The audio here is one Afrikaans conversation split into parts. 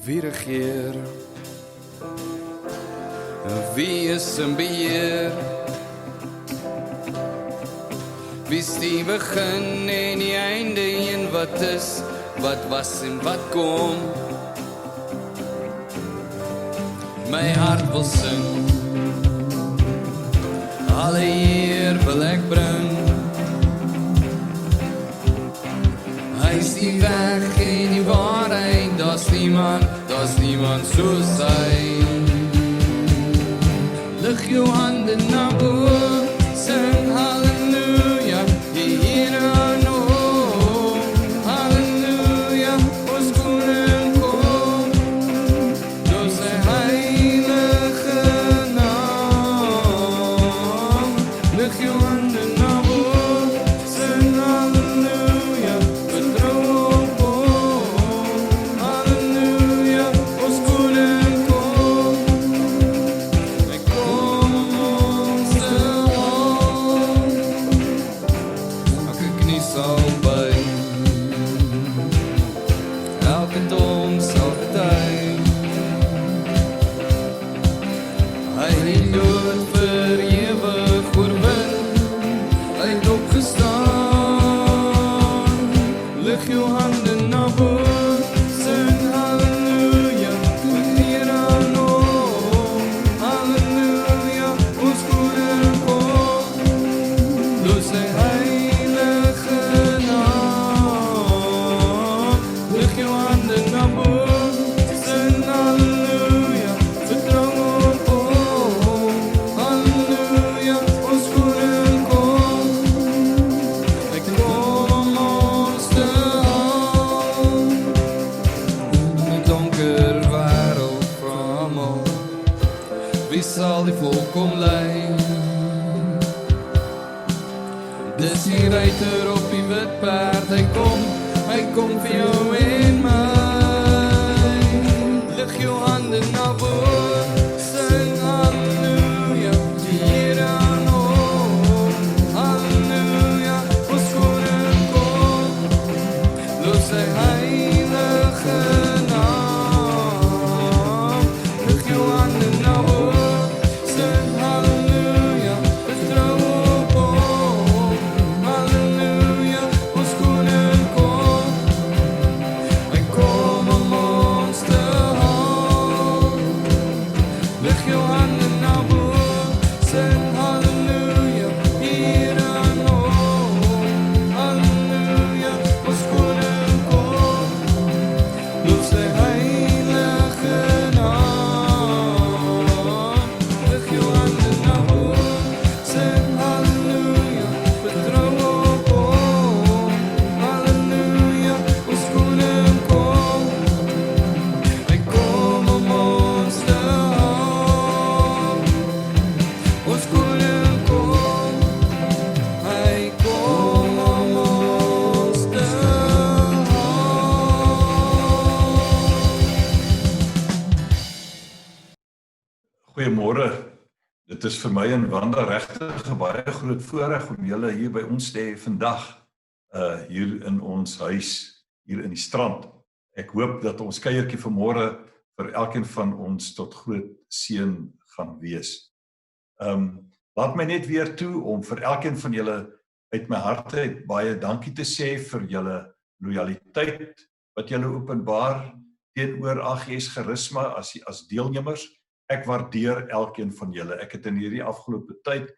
Wie regeer? Wie is in beheer? Wie is die begin en die einde en wat is, wat was en wat kom? My hart wil sing, alle eer wil ek bring. Hy is die weg en die waarheid, daar's niemand soos hy. Lig jou hande na bo, sing halleluja, die Here aanhoor. Halleluja, ons koning kom, door sy heilige naam. Lig jou hande na bo, sing halleluja, vertrou op hom. Halleluja, ons koning kom. Hy kom om ons te haal. Elke knie sal buig, elke tong sal getuig. Hy het die dood vir ewig oorwin, hy het opgestaan. Lig jou hande na bo, sing halleluja, met Here aanhoor. Halleluja, ons koning kom, door sy heilige naam. Lig jou hande na bo, sing halleluja, vertrou op hom. Halleluja, ons koning kom, hy kom om ons te haal. In die donker wêreld vermal, wie sal die volk kom lei? Dis die ruiter op die wit perd, hy kom vir jou en my. Lig jou hande na bo, sing halleluja, die Here aanhoor. Halleluja, ons koning kom, door sy heilige naam. Lig jou hande na bo, sing halleluja, vertrou op hom. Halleluja, ons koning kom, hy kom om ons te haal. Lig jou hande na bo, sing halleluja, Here aanhoor. Halleluja, ons koning kom, door sy heilige naam. Lig jou hande na bo, sing halleluja, vertrou op hom. Halleluja, ons koning kom, hy kom om ons te haal. Ons koning kom, hy kom om ons te haal. Goeiemôre. Dit is vir my en Wanda regtig 'n baie groot voorreg om julle hier by ons te hê vandag, hier in ons huis, hier in die Strand. Ek hoop dat ons kuiertjie vanmôre vir elkeen van ons tot groot seën gaan wees. Laat my net weer toe om vir elkeen van julle uit my hart uit baie dankie te sê vir julle lojaliteit wat julle openbaar teenoor AGS Charisma as deelnemers. Ek waardeer elkeen van julle. Ek het in hierdie afgelope tyd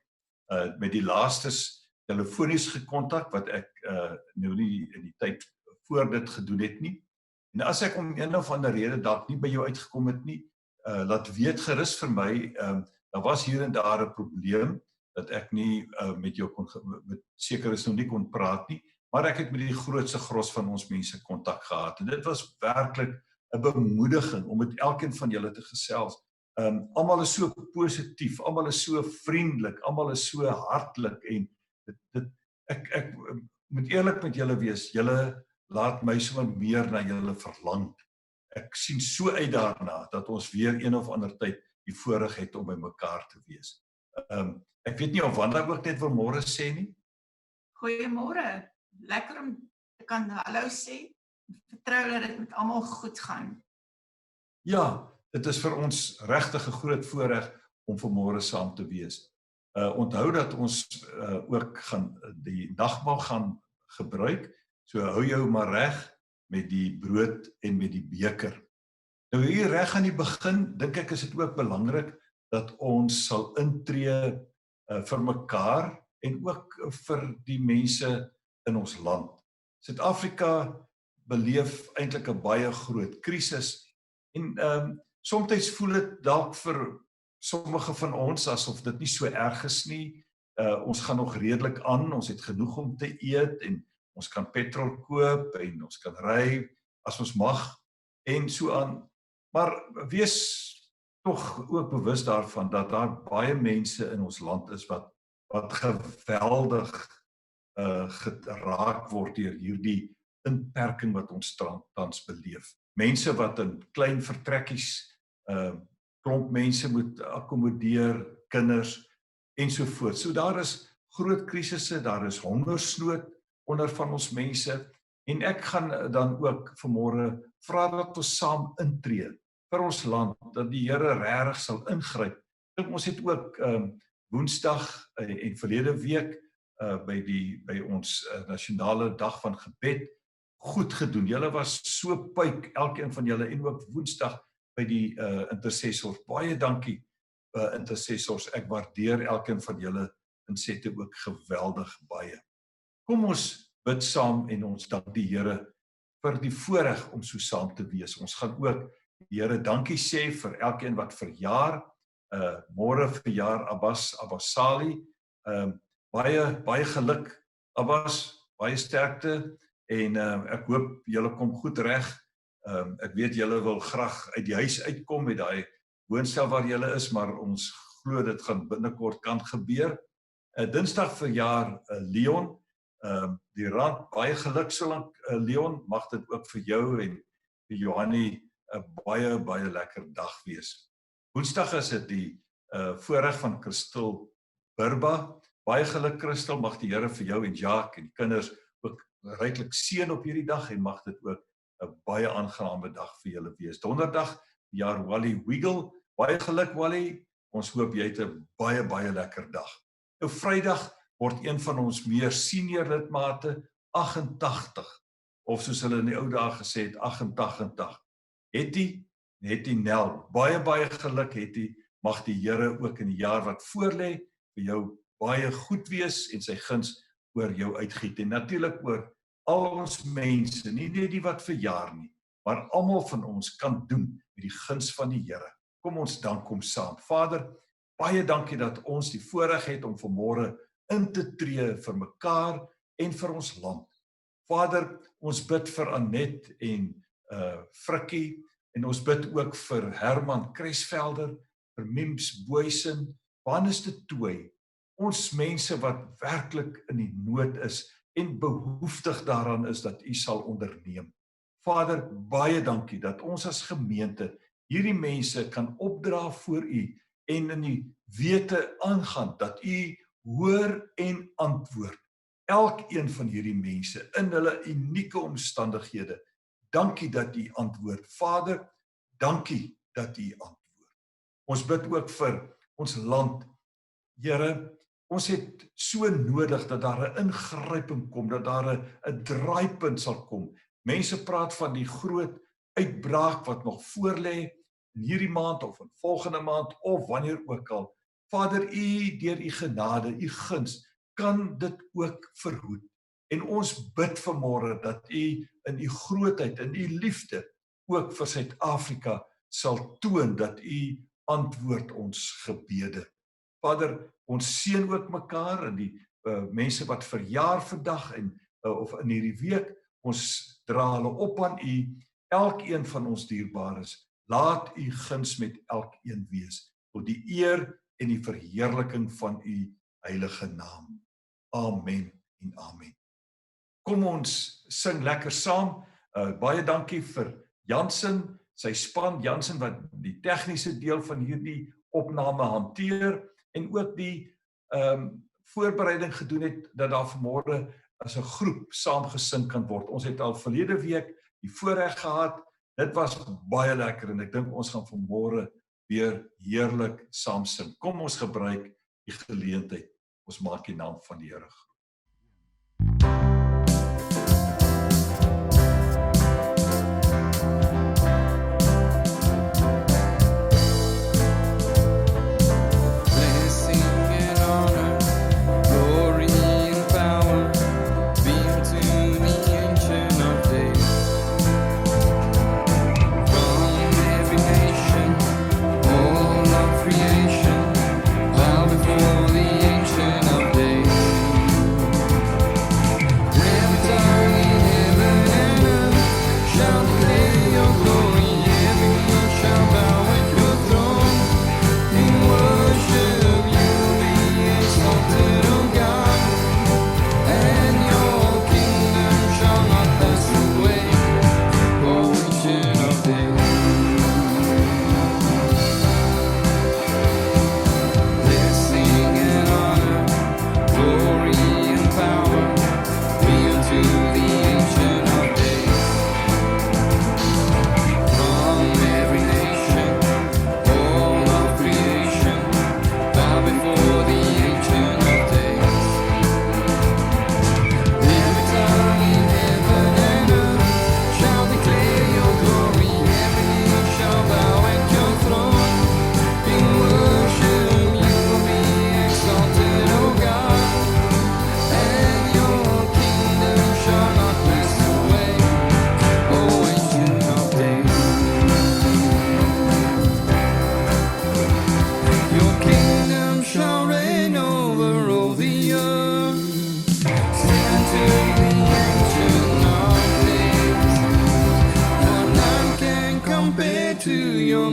met die laastes telefonies gekontak wat ek nou nie in die tyd voor dit gedoen het nie. En as ek om een of ander rede dalk nie by jou uitgekom het nie, laat weet gerus vir my, daar was hier en daar 'n probleem dat ek nie met jou met seker is nou nie kon praat nie, maar ek het met die grootste gros van ons mense kontak gehad. En dit was werklik 'n bemoediging om met elkeen van julle te gesels. Almal is so positief, almal is so vriendelik, almal is so hartlik en ek moet eerlik met julle wees, julle laat my so meer na julle verlang. Ek sien so uit daarna dat ons weer een of ander tyd die voorreg het om by mekaar te wees. Ek weet nie of Wanda ook net wil môre sê nie. Goeiemôre. Lekker om te kan hallo sê. Vertrou dat dit met almal goed gaan. Ja, dit is vir ons regtig 'n groot voorreg om vanmôre saam te wees. Onthou dat ons ook gaan die nagmaal gaan gebruik. So hou jou maar reg met die brood en met die beker. Nou hier reg aan die begin, dink ek is dit ook belangrik dat ons sal intree vir mekaar en ook vir die mense in ons land. Suid-Afrika beleef eintlik 'n baie groot krisis en soms voel dit dalk vir sommige van ons asof dit nie so erg is nie. Ons gaan nog redelik aan, ons het genoeg om te eet en ons kan petrol koop en ons kan ry as ons mag en so aan. Maar wees tog ook bewus daarvan dat daar baie mense in ons land is wat geweldig geraak word deur hierdie inperking wat ons tans beleef. Mense wat in klein vertrekkies klomp mense moet akkommodeer, kinders ensovoorts. So daar is groot krisisse, daar is hongersnood onder van ons mense en ek gaan dan ook vanmôre vra dat ons saam intree vir ons land, dat die Here regtig sal ingryp. Ons het ook Woensdag en verlede week by ons nasionale dag van gebed goed gedoen. Julle was so puik, elkeen van julle, en ook Woensdag by die intercessors. Baie dankie intercessors. Ek waardeer elkeen van julle insette ook geweldig baie. Kom ons bid saam en ons dank die Here vir die voorreg om so saam te wees. Ons gaan ook die Here dankie sê vir elkeen wat verjaar. Môre verjaar Abbas Abbasali. Baie geluk Abbas, baie sterkte en ek hoop julle kom goed reg. Ek weet julle wil graag uit die huis uitkom met daai woonstel waar julle is, maar ons glo dit gaan binnekort kan gebeur. Dinsdag verjaar Leon, die rand, baie geluk solank Leon, mag dit ook vir jou en vir Johannie 'n baie lekker dag wees. Woensdag is dit die voorreg van Christel Burba. Baie geluk Christel, mag die Here vir jou en Jacques en die kinders ook ryklik seën op hierdie dag en mag dit ook 'n baie aangename dag vir julle wees. Donderdag jaar Wally Wiggle, baie geluk Wally. Ons hoop jy het 'n baie lekker dag. Nou Vrydag word een van ons meer senior lidmate 88 of soos hulle in die ou dae gesê het 88. Hetty Nel, baie geluk Hetty. Mag die Here ook in die jaar wat voorlê vir jou baie goed wees en sy guns oor jou uitgiet en natuurlik oor al ons mense, nie net die wat verjaar nie, maar almal van ons kan doen met die guns van die Here. Kom ons dank hom saam. Vader, baie dankie dat ons die voorreg het om vanmôre in te tree vir mekaar en vir ons land. Vader, ons bid vir Anet en Frikkie en ons bid ook vir Herman Kresvelder, vir Mims Boysen, Wannes de Tooi, ons mense wat werklik in die nood is en behoeftig daaraan is dat u sal onderneem. Vader, baie dankie dat ons as gemeente hierdie mense kan opdra voor u en in die wete aangaan dat u hoor en antwoord elkeen van hierdie mense in hulle unieke omstandighede. Dankie dat u antwoord. Vader, dankie dat u antwoord. Ons bid ook vir ons land. Here, ons het so nodig dat daar 'n ingryping kom, dat daar 'n draaipunt sal kom. Mense praat van die groot uitbraak wat nog voorlê in hierdie maand of in volgende maand of wanneer ook al. Vader, u deur u genade, u guns kan dit ook verhoed. En ons bid vanmôre dat u in u grootheid en u liefde ook vir Suid-Afrika sal toon dat u antwoord ons gebede. Vader, ons seën ook mekaar en die mense wat verjaar vandag en of in hierdie week, ons dra hulle op aan u, elkeen van ons dierbares. Laat u guns met elkeen wees tot die eer en die verheerliking van u heilige naam. Amen en amen. Kom ons sing lekker saam. Baie dankie vir Jansen, sy span, Jansen wat die tegniese deel van hierdie opname hanteer en ook die voorbereiding gedoen het dat daar vanmôre as 'n groep saam gesing kan word. Ons het al verlede week die voorreg gehad Dit was baie lekker en ek dink ons gaan vanmôre weer heerlik saam sing. Kom ons gebruik die geleentheid. Ons maak die naam van die Here groot.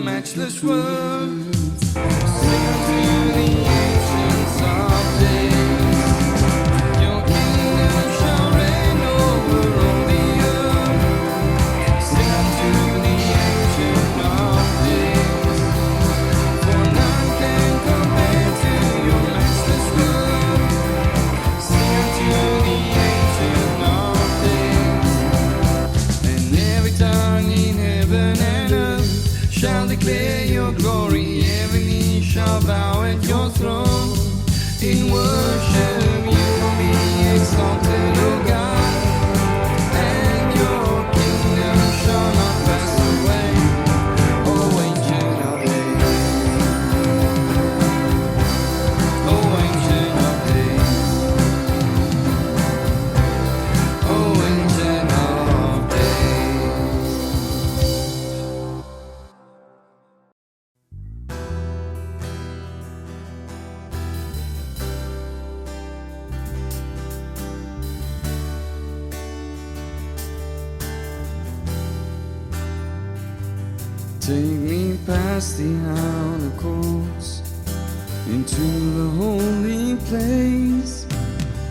Matchless words, sing to the ancients of days. Your kingdom shall reign over all the earth. Sing to the ancient of days. For none can compare to your matchless words. Sing to the ancient of days. And every tongue in heaven and earth shall declare your glory, every knee shall bow at your throne. In worship you will be exalted, O God, and your kingdom shall not pass away, O Ancient of Days, O Ancient of Days, O Ancient of Days. Take me past the outer courts into the holy place,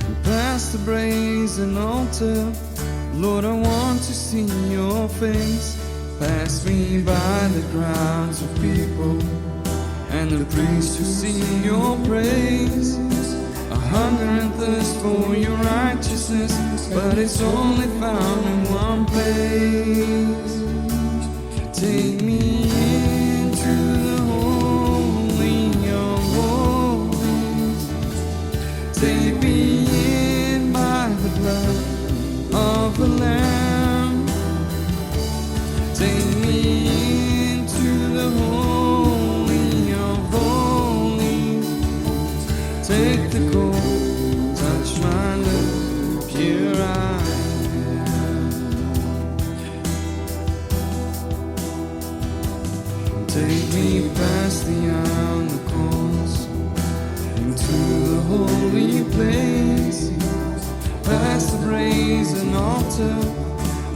and past the brazen altar. Lord, I want to see your face. Pass me by the crowds of people and the priests who sing your praise. I hunger and thirst for your righteousness, but it's only found in one place. Take me into the holy of holies. Take me in by the blood of the Lamb. Take me into the holy of holies. Take the cold, touch my lips, here I am. Take me past the outer courts into the holy place, past the brazen altar.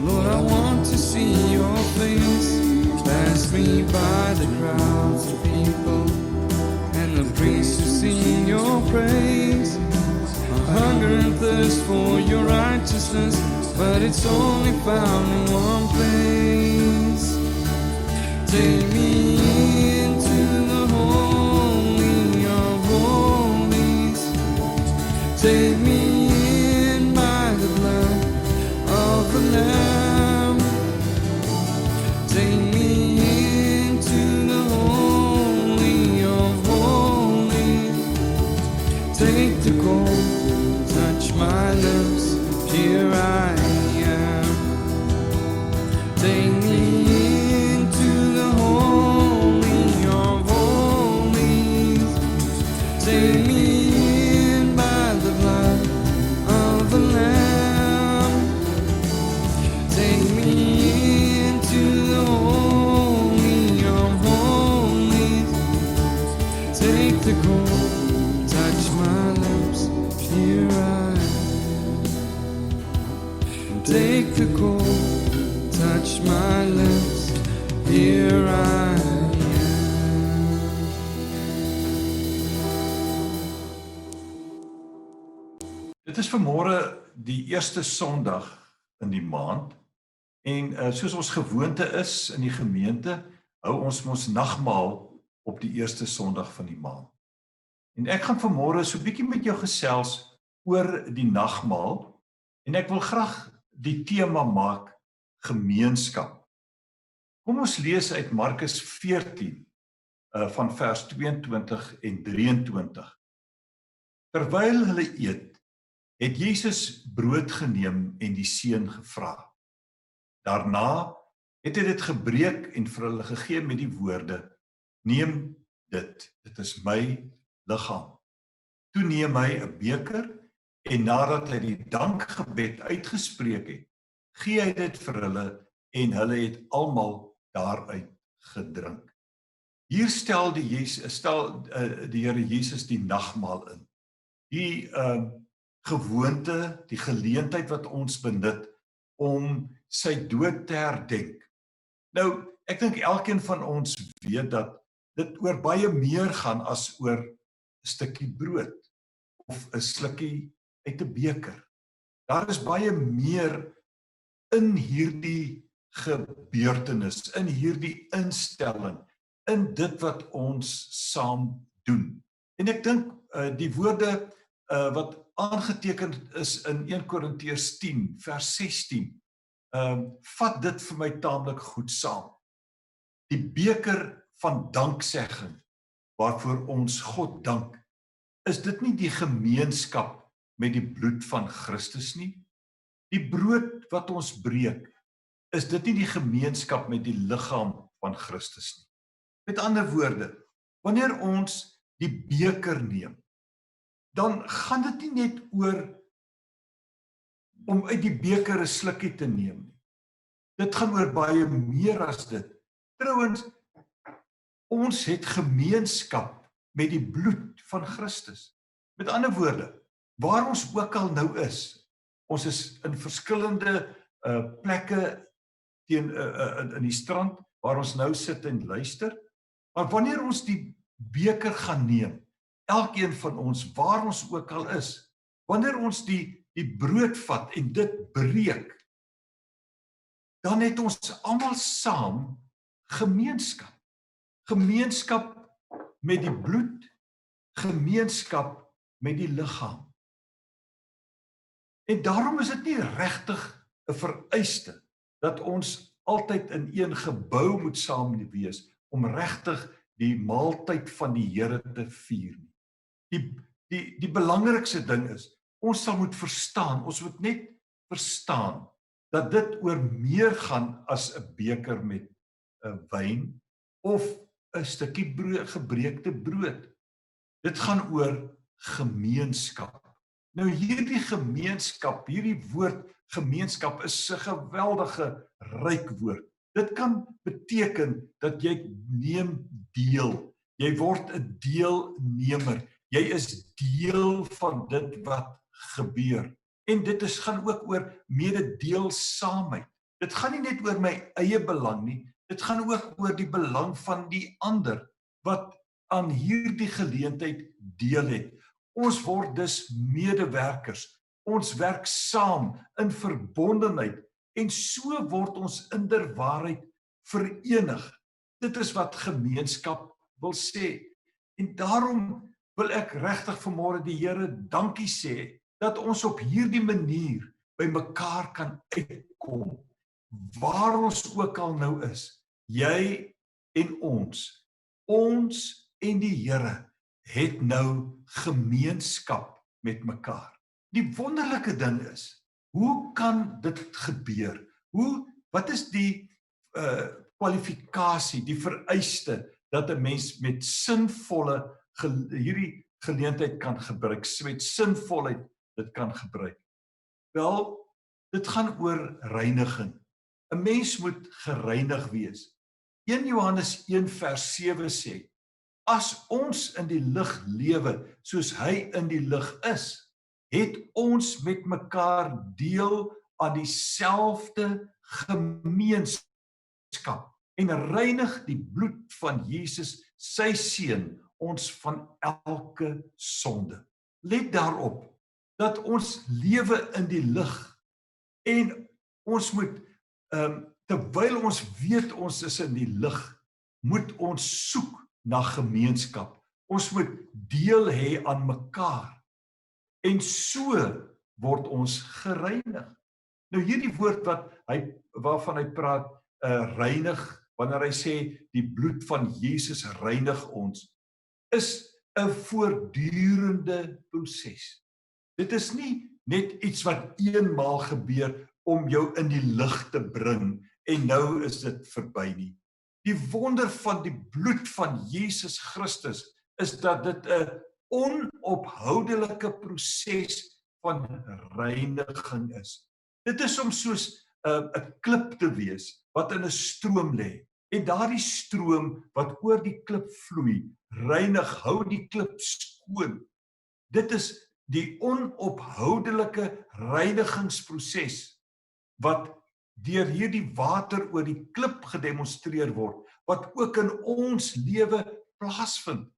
Lord, I want to see your face. Pass me by the crowds of people and the priests who sing your praise. I hunger and thirst for your righteousness, but it's only found in one place. Take me into the holy of holies. Take me in by the blood of the Lamb. touch my lips, here I am. Dit is vanmôre die eerste Sondag in die maand en soos ons gewoonte is in die gemeente, hou ons mos nagmaal op die eerste Sondag van die maand. En ek gaan vanmôre so 'n bietjie met jou gesels oor die nagmaal en ek wil graag die tema maak gemeenskap. Kom ons lees uit Markus 14 van vers 22 en 23. Terwyl hulle eet, het Jesus brood geneem en die seën gevra. Daarna het hy dit gebreek en vir hulle gegee met die woorde: Neem dit is my liggaam. Toe neem hy 'n beker en nadat hy die dankgebed uitgespreek het, gee hy dit vir hulle en hulle het almal daaruit gedrink. Hier stel die Here Jesus die nagmaal in. Die gewoonte, die geleentheid wat ons benut om sy dood te herdenk. Nou, ek dink elkeen van ons weet dat dit oor baie meer gaan as oor 'n stukkie brood of 'n slukkie uit 'n beker. Daar is baie meer in hierdie gebeurtenis, in hierdie instelling, in dit wat ons saam doen. En ek dink die woorde wat aangeteken is in 1 Korintiërs 10 vers 16 vat dit vir my taamlik goed saam. Die beker van danksegging waarvoor ons God dank, is dit nie die gemeenskap met die bloed van Christus nie? Die brood wat ons breek, is dit nie die gemeenskap met die liggaam van Christus nie? Met ander woorde, wanneer ons die beker neem, dan gaan dit nie net oor om uit die beker 'n slukkie te neem nie. Dit gaan oor baie meer as dit. Trouwens, ons het gemeenskap met die bloed van Christus. Met ander woorde, waar ons ook al nou is, ons is in verskillende plekke in die strand, waar ons nou sit en luister, maar wanneer ons die beker gaan neem, elkeen van ons, waar ons ook al is, wanneer ons die brood vat en dit breek, dan het ons almal saam gemeenskap. Gemeenskap met die bloed, gemeenskap met die liggaam. En daarom is dit nie regtig 'n vereiste dat ons altyd in een gebou moet saam wees om regtig die maaltyd van die Here te vier nie. Die belangrikste ding is, ons sal moet verstaan, ons moet net verstaan dat dit oor meer gaan as 'n beker met 'n wyn of 'n stukkie gebreekte brood. Dit gaan oor gemeenskap. Nou hierdie gemeenskap, hierdie woord gemeenskap is 'n geweldige ryk woord. Dit kan beteken dat jy neem deel. Jy word 'n deelnemer. Jy is deel van dit wat gebeur. En dit gaan ook oor mededeelsaamheid. Dit gaan nie net oor my eie belang nie, dit gaan ook oor die belang van die ander wat aan hierdie geleentheid deel het. Ons word dus medewerkers. Ons werk saam in verbondenheid en so word ons inderwaarheid verenig. Dit is wat gemeenskap wil sê. En daarom wil ek regtig vanmôre die Here dankie sê dat ons op hierdie manier by mekaar kan uitkom. Waar ons ook al nou is, jy en ons en die Here het nou gemeenskap met mekaar. Die wonderlike ding is, hoe kan dit gebeur? Wat is die kwalifikasie, die vereiste dat 'n mens met sinvolle hierdie geleentheid kan gebruik, met sinvolheid dit kan gebruik? Wel, dit gaan oor reiniging. 'n Mens moet gereinig wees. 1 Johannes 1 vers 7 sê, as ons in die lig lewe soos hy in die lig is, het ons met mekaar deel aan dieselfde gemeenskap en reinig die bloed van Jesus, sy seun, ons van elke sonde. Let daarop dat ons lewe in die lig en ons moet, terwyl ons weet ons is in die lig, moet ons soek na gemeenskap. Ons moet deel hê aan mekaar. En so word ons gereinig. Nou hierdie woord waarvan hy praat, reinig, wanneer hy sê die bloed van Jesus reinig ons, is 'n voortdurende proses. Dit is nie net iets wat eenmaal gebeur om jou in die lig te bring en nou is dit verby nie. Die wonder van die bloed van Jesus Christus is dat dit 'n onophoudelike proses van reiniging is. Dit is om soos 'n klip te wees wat in 'n stroom lê. En daardie stroom wat oor die klip vloei, reinig, hou die klip skoon. Dit is die onophoudelike reinigingsproses wat deur hierdie water oor die klip gedemonstreer word, wat ook in ons lewe plaasvind.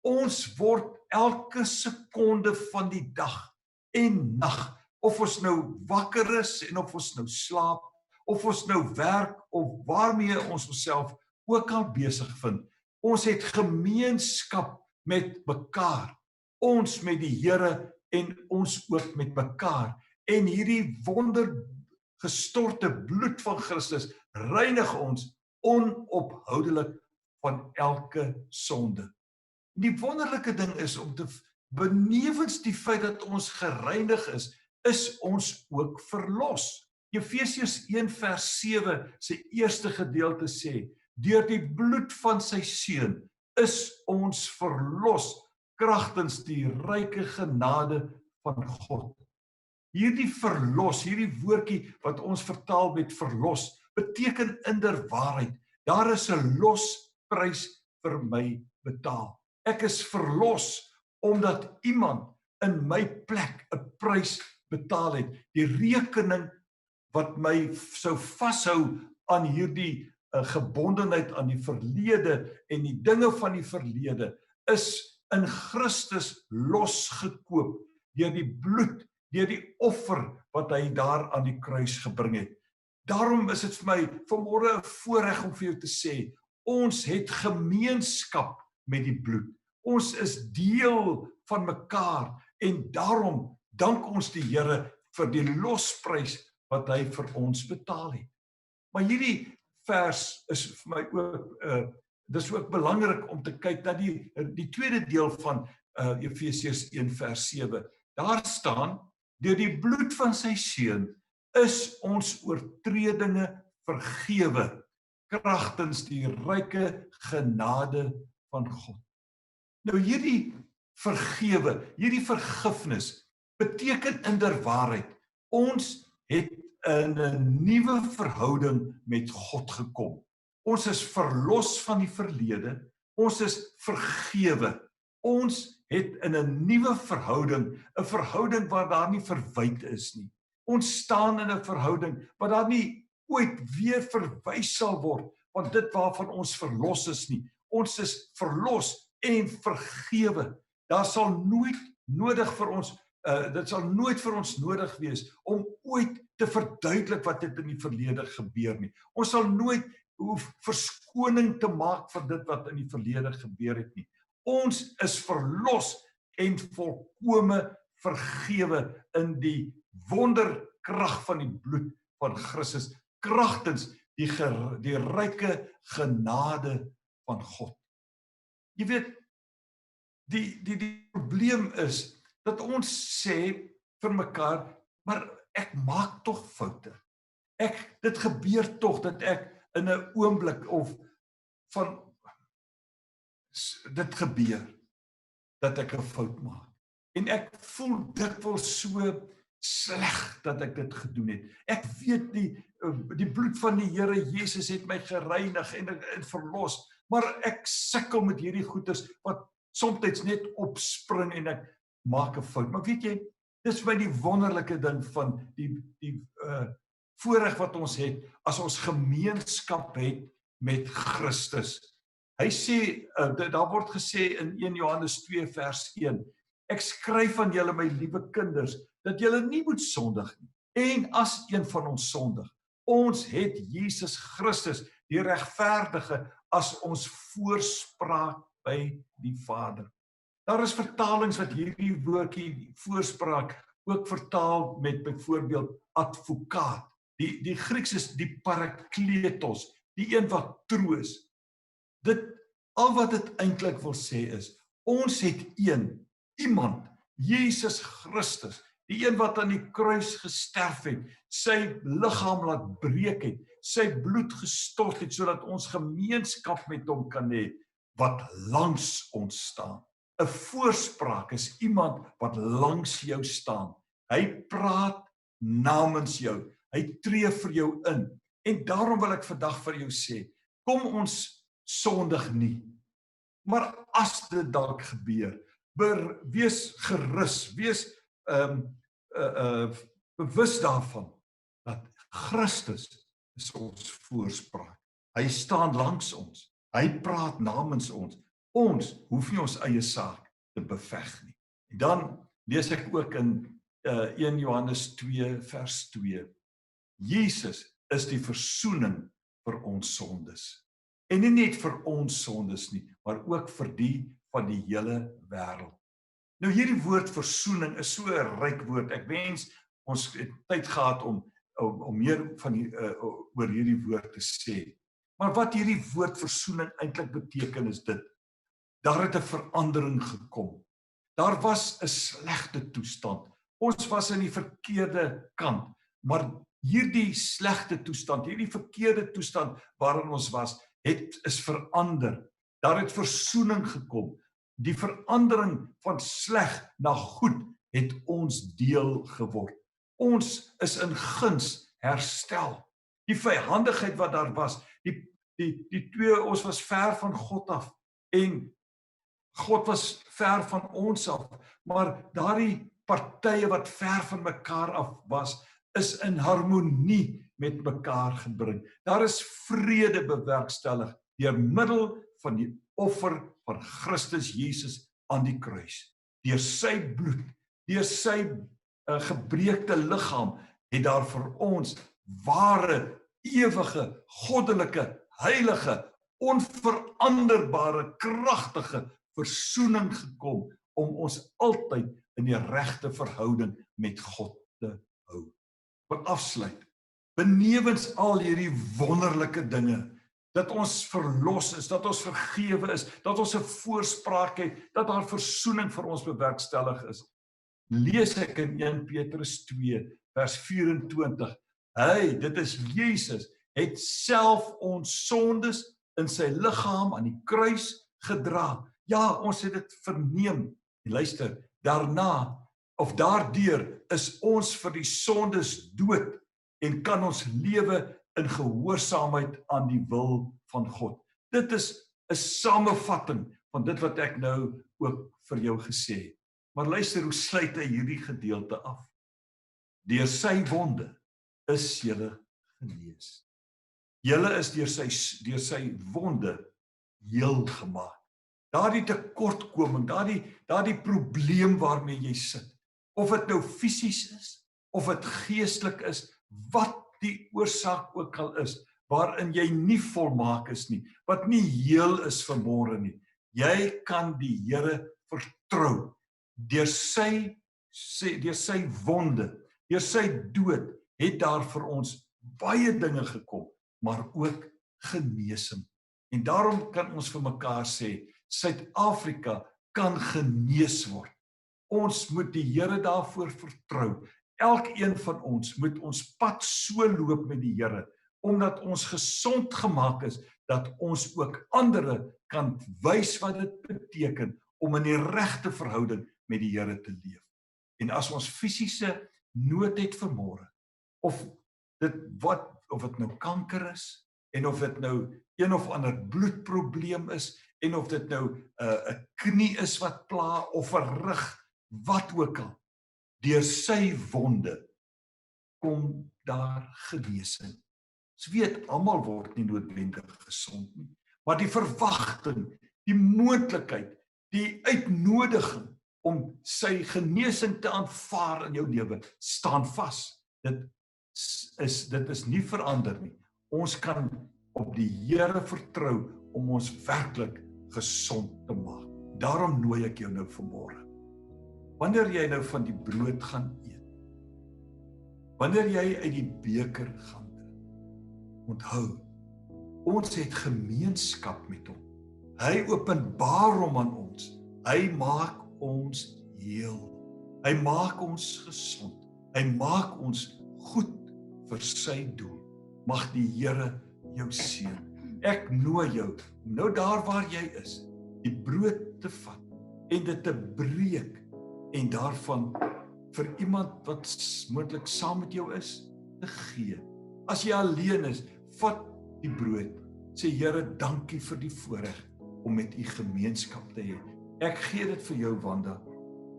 Ons word elke sekonde van die dag en nag, of ons nou wakker is en of ons nou slaap, of ons nou werk of waarmee ons onsself ook al besig vind. Ons het gemeenskap met mekaar. Ons met die Here en ons ook met mekaar. En hierdie wondergestorte bloed van Christus reinig ons onophoudelik van elke sonde. Die wonderlike ding is om te benewens die feit dat ons gereinig is ons ook verlos. Efesiërs 1 vers 7 sy eerste gedeelte sê, deur die bloed van sy seun is ons verlos kragtens die ryke genade van God. Hierdie verlos, hierdie woordjie wat ons vertaal met verlos, beteken inderwaarheid, daar is 'n losprys vir my betaal. Ek is verlos omdat iemand in my plek 'n prys betaal het. Die rekening wat my sou vashou aan hierdie gebondenheid aan die verlede en die dinge van die verlede is in Christus losgekoop deur die bloed, deur die offer wat hy daar aan die kruis gebring het. Daarom is dit vir my vanmôre 'n voorreg om vir jou te sê, ons het gemeenskap met die bloed. Ons is deel van mekaar en daarom dank ons die Here vir die losprys wat hy vir ons betaal het. Maar hierdie vers is vir my ook, dis ook belangrik om te kyk na die tweede deel van Efesiërs 1 vers 7. Daar staan, deur die bloed van sy seun is ons oortredinge vergewe, kragtens die ryke genade van God. Nou hierdie vergewe, hierdie vergifnis beteken inderwaarheid, ons het in 'n nuwe verhouding met God gekom. Ons is verlos van die verlede, ons is vergewe. Ons het in 'n nuwe verhouding, 'n verhouding waar daar nie verwyd is nie. Ons staan in 'n verhouding waar daar nie ooit weer verwys sal word, want dit waarvan ons verlos is nie. Ons is verlos en vergewe. Daar sal nooit nodig vir ons, dit sal nooit vir ons nodig wees om ooit te verduidelik wat het in die verlede gebeur nie. Ons sal nooit hoef verskoning te maak vir dit wat in die verlede gebeur het nie. Ons is verlos en volkome vergewe in die wonderkrag van die bloed van Christus, kragtens die ryke genade van God. Jy weet, die probleem is dat ons sê vir mekaar, maar ek maak tog foute. Dit gebeur tog dat ek in 'n oomblik of van dit gebeur dat ek 'n fout maak. En ek voel dikwels so sleg dat ek dit gedoen het. Ek weet die bloed van die Here Jesus het my gereinig en verlos, maar ek sukkel met hierdie goeters wat soms net opspring en ek maak 'n fout. Maar weet jy, Dis vir my die wonderlike ding van die voorreg wat ons het as ons gemeenskap het met Christus. Hy sê, daar word gesê in 1 Johannes 2 vers 1, ek skryf aan julle my liewe kinders, dat julle nie moet sondig nie. En as een van ons sondig, ons het Jesus Christus, die regverdige, as ons voorspraak by die Vader. Daar is vertalings wat hierdie woordjie voorspraak ook vertaal met byvoorbeeld advokaat. Die Grieks is die parakletos, die een wat troos. Al wat dit eintlik wil sê is, ons het iemand, Jesus Christus, die een wat aan die kruis gesterf het, sy liggaam laat breek het, sy bloed gestort het, sodat ons gemeenskap met hom kan hê, wat langs ons staan. 'n Voorspraak is iemand wat langs jou staan. Hy praat namens jou, hy tree vir jou in. En daarom wil ek vandag vir jou sê, kom ons sondig nie. Maar as dit dalk gebeur, wees gerus, wees bewus daarvan, dat Christus is ons voorspraak. Hy staan langs ons, hy praat namens ons. Ons hoef nie ons eie saak te beveg nie. En dan lees ek ook in 1 Johannes 2 vers 2. Jesus is die versoening vir ons sondes. En nie net vir ons sondes nie, maar ook vir die van die hele wêreld. Nou hierdie woord versoening is so 'n ryk woord. Ek wens ons het tyd gehad om meer van oor hierdie woord te sê. Maar wat hierdie woord versoening eintlik beteken is dit. Daar het 'n verandering gekom. Daar was 'n slegte toestand. Ons was in die verkeerde kant, maar hierdie slegte toestand, hierdie verkeerde toestand waarin ons was, is verander. Daar het versoening gekom. Die verandering van sleg na goed het ons deel geword. Ons is in guns herstel. Die vyhandigheid wat daar was, die twee, ons was ver van God af en God was ver van ons af, maar daardie partye wat ver van mekaar af was, is in harmonie met mekaar gebring. Daar is vrede bewerkstellig deur middel van die offer van Christus Jesus aan die kruis. Deur sy bloed, deur sy gebreekte liggaam, het daar vir ons ware, ewige, goddelike, heilige, onveranderbare, kragtige versoening gekom om ons altyd in die regte verhouding met God te hou. Wat afsluit, benewens al hierdie wonderlike dinge, dat ons verlos is, dat ons vergewe is, dat ons 'n voorspraak het, dat daar versoening vir ons bewerkstellig is. Lees ek in 1 Petrus 2 vers 24. Dit is Jesus, het self ons sondes in sy liggaam aan die kruis gedra. Ja, ons het dit verneem. En luister, daardeur is ons vir die sondes dood en kan ons lewe in gehoorsaamheid aan die wil van God. Dit is 'n samevatting van dit wat ek nou ook vir jou gesê het. Maar luister, hoe sluit hy hierdie gedeelte af? Deur sy wonde is julle genees. Julle is deur sy wonde heel gemaak. Daardie tekortkoming, daardie probleem waarmee jy sit, of dit nou fisies is, of dit geestelik is, wat die oorsaak ook al is, waarin jy nie volmaak is nie, wat nie heel is vanmôre nie, jy kan die Here vertrou. Deur sy wonde, deur sy dood, het daar vir ons baie dinge gekom, maar ook genesing. En daarom kan ons vir mekaar sê, Suid-Afrika kan genees word. Ons moet die Here daarvoor vertrou. Elkeen van ons moet ons pad so loop met die Here, omdat ons gesond gemaak is, dat ons ook ander kan wys wat dit beteken om in die regte verhouding met die Here te leef. En as ons fisiese nood het vanmôre, of dit nou kanker is, en of dit nou een of ander bloedprobleem is, en of dit nou 'n knie is wat pla, of 'n rug, wat ook al. Deur sy wonde kom daar genesing. Ons weet, almal word nie noodwendig gesond nie, maar die verwagting, die moontlikheid, die uitnodiging om sy genesing te aanvaar in jou lewe, staan vas. Dit is nie verander nie. Ons kan op die Here vertrou om ons werklik gesond te maak. Daarom nooi ek jou nou vanmôre. Wanneer jy nou van die brood gaan eet, wanneer jy uit die beker gaan drink, onthou, ons het gemeenskap met hom. Hy openbaar hom aan ons. Hy maak ons heel. Hy maak ons gesond. Hy maak ons goed vir sy doel. Mag die Here jou seën. Ek nooi jou om nou daar waar jy is, die brood te vat en dit te breek en daarvan vir iemand wat moontlik saam met jou is, te gee. As jy alleen is, vat die brood. Sê Here, dankie vir die voorreg om met u gemeenskap te hê. Ek gee dit vir jou, Wanda.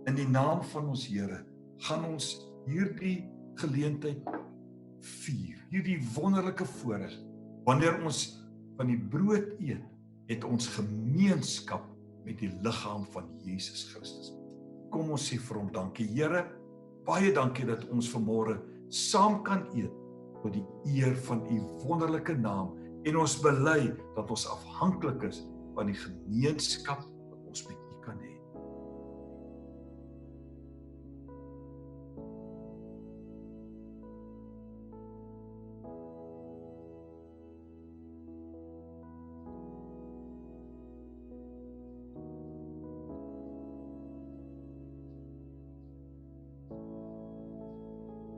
In die naam van ons Here gaan ons hierdie geleentheid vier, hierdie wonderlike voorreg. Wanneer ons van die brood eet, het ons gemeenskap met die liggaam van Jesus Christus. Kom ons sê vir hom dankie. Here, baie dankie dat ons vanmôre saam kan eet tot die eer van u wonderlike naam en ons bely dat ons afhanklik is van die gemeenskap wat ons met u kan hê.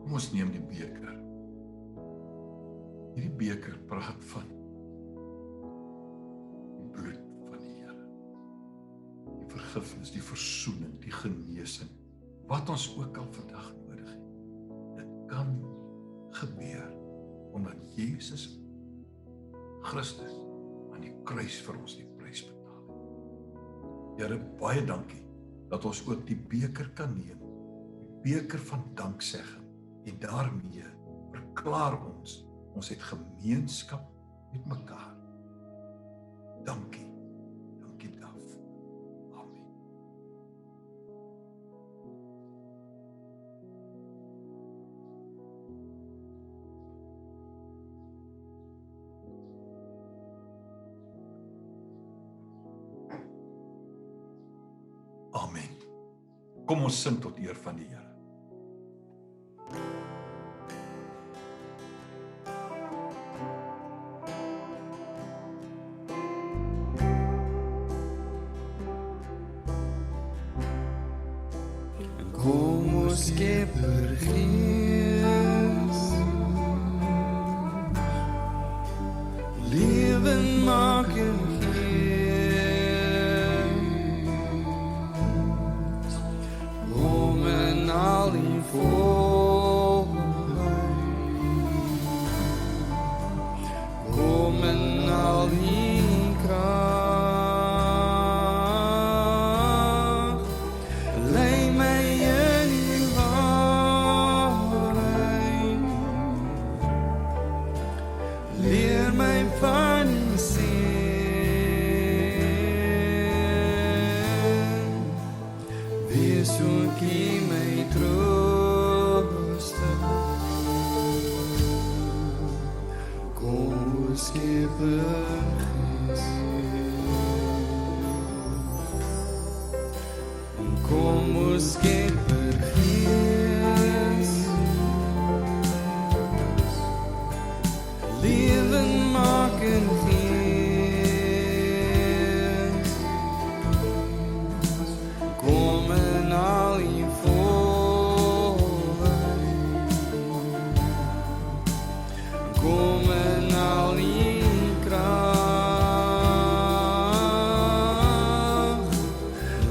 Kom ons neem die beker. Hierdie beker praat van die bloed van die Here. Die vergifnis, die versoening, die genesing, wat ons ook al vandag nodig het. Dit kan gebeur omdat Jesus Christus aan die kruis vir ons die prys betaal het. Here, baie dankie dat ons ook die beker kan neem, die beker van danksegging. En daarmee verklaar ons het gemeenskap met mekaar. Dankie, dankie daarvoor. Amen. Amen. Kom ons sing tot eer van die Here. Kom ons Skepper Gees, leven maak en gees, kom in al die volheid, kom in al die kracht. Leer my van sin, wees ook U my trooster. Kom Skepper Gees, kom Skepper Gees, leven maak en gees, kom in al die volheid, kom in al die kracht,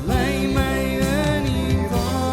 lei my in die waarheid.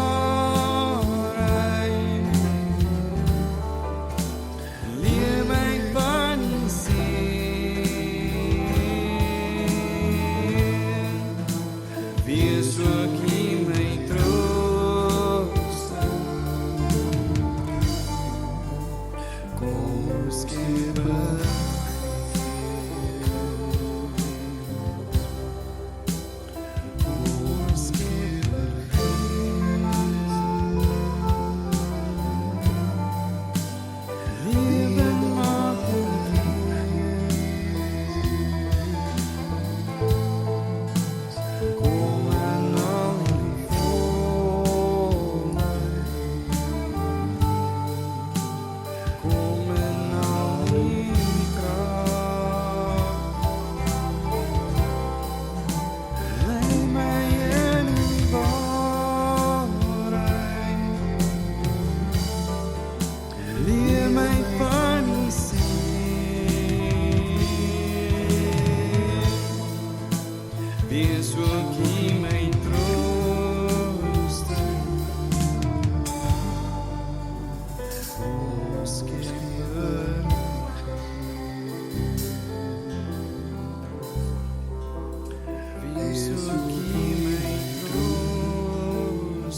wees ook hier my trooster.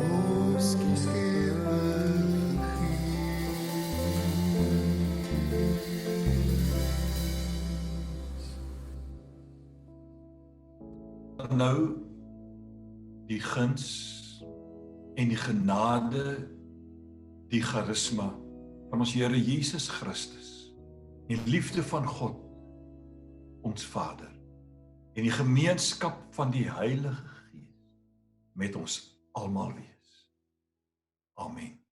O Skepper, nou die guns en die genade, die charisma van ons Here Jesus Christus, die liefde van God, ons Vader, en die gemeenskap van die Heilige Gees met ons almal wees. Amen.